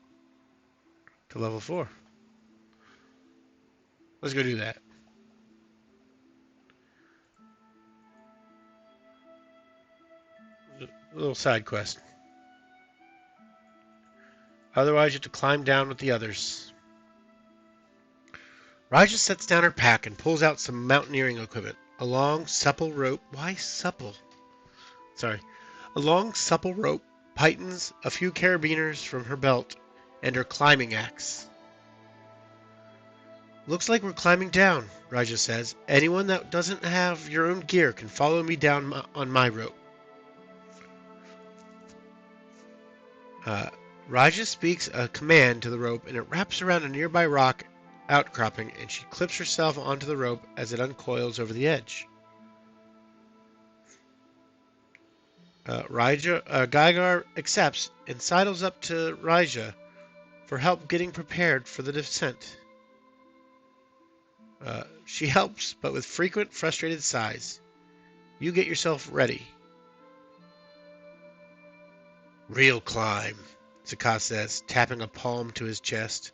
to level 4. Let's go do that. A little side quest. Otherwise, you have to climb down with the others. Raja sets down her pack and pulls out some mountaineering equipment. A long, supple rope. Why supple? Sorry. A long, supple rope, pythons, a few carabiners from her belt, and her climbing axe. Looks like we're climbing down, Raja says. Anyone that doesn't have your own gear can follow me down on my rope. Uh, Raja speaks a command to the rope, and it wraps around a nearby rock outcropping, and she clips herself onto the rope as it uncoils over the edge. Gygar accepts and sidles up to Raja for help getting prepared for the descent. She helps, but with frequent, frustrated sighs. You get yourself ready. Real climb, Zakah says, tapping a palm to his chest.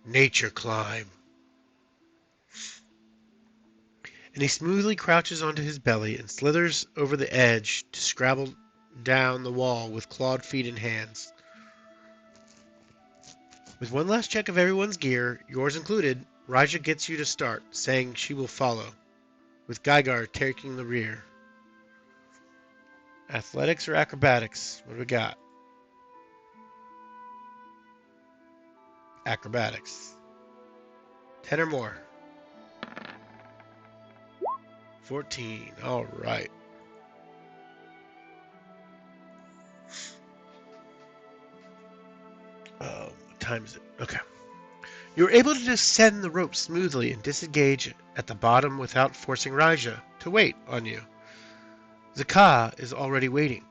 Nature climb. And he smoothly crouches onto his belly and slithers over the edge to scrabble down the wall with clawed feet and hands. With one last check of everyone's gear, yours included, Raja gets you to start, saying she will follow, with Gygar taking the rear. Athletics or acrobatics? What do we got? Acrobatics. 10 or more. 14. All right. What time is it? Okay. You're able to descend the rope smoothly and disengage at the bottom without forcing Raja to wait on you. Zakah is already waiting.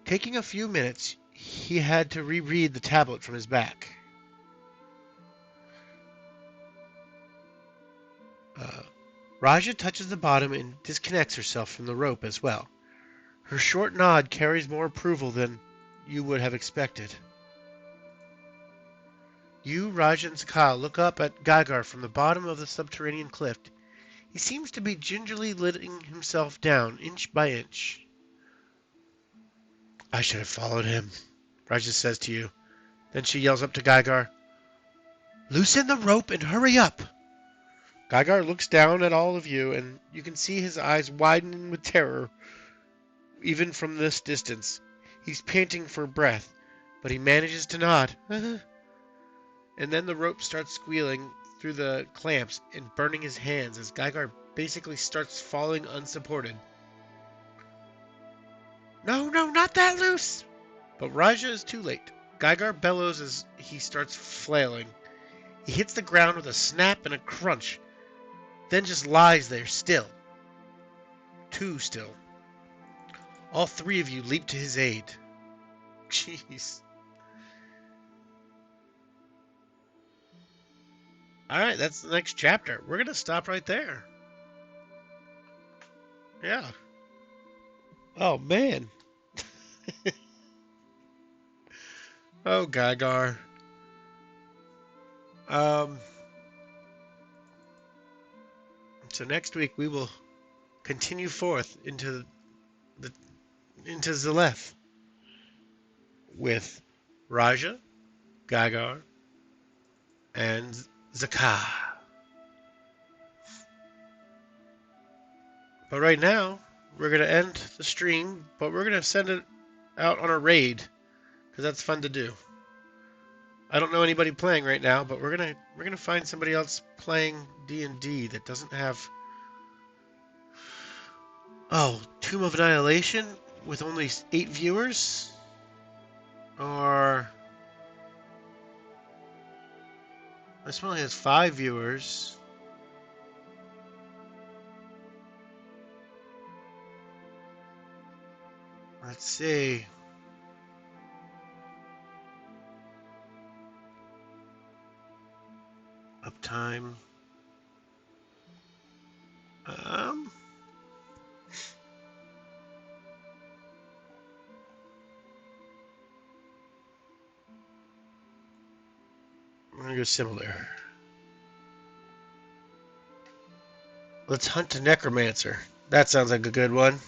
Taking a few minutes, he had to reread the tablet from his back. Raja touches the bottom and disconnects herself from the rope as well. Her short nod carries more approval than you would have expected. You, Raja, and Zakah look up at Gygar from the bottom of the subterranean cliff. He seems to be gingerly letting himself down, inch by inch. I should have followed him, Raja says to you. Then she yells up to Gygar, Loosen the rope and hurry up! Gygar looks down at all of you, and you can see his eyes widen with terror, even from this distance. He's panting for breath, but he manages to nod. And then the rope starts squealing through the clamps and burning his hands as Gygar basically starts falling unsupported. No, not that loose! But Raja is too late. Gygar bellows as he starts flailing. He hits the ground with a snap and a crunch, then just lies there still. Too still. All three of you leap to his aid. Jeez. Alright, that's the next chapter. We're going to stop right there. Yeah. Oh, man. Oh, Gygar. So next week we will continue forth into Zaleth with Raja, Gygar, and Zakah. But right now, we're going to end the stream, but we're going to send it out on a raid, because that's fun to do. I don't know anybody playing right now, but we're gonna find somebody else playing D&D that doesn't have Tomb of Annihilation with only 8 viewers, or this one only has 5 viewers. Let's see. Uptime. I'm gonna go similar. Let's hunt a necromancer. That sounds like a good one.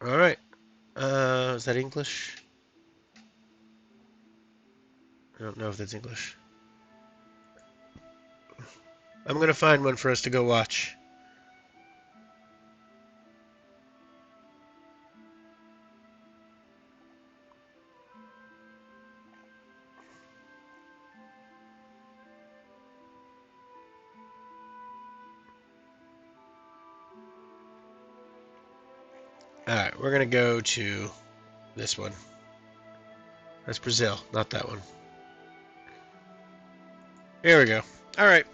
All right. Is that English? I don't know if that's English. I'm gonna find one for us to go watch. Alright, we're gonna go to this one. That's Brazil, not that one. Here we go. Alright.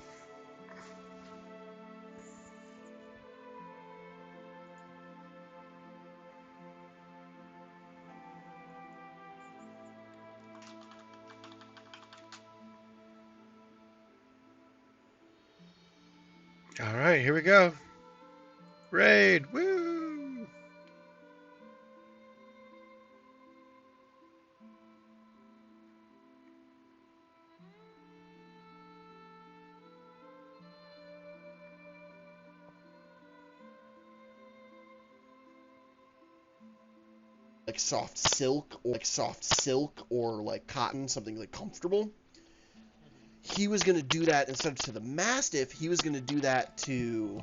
Alright, here we go. Raid! Woo! Like soft silk or like cotton, something like comfortable. He was gonna do that instead of to the Mastiff. He was gonna do that to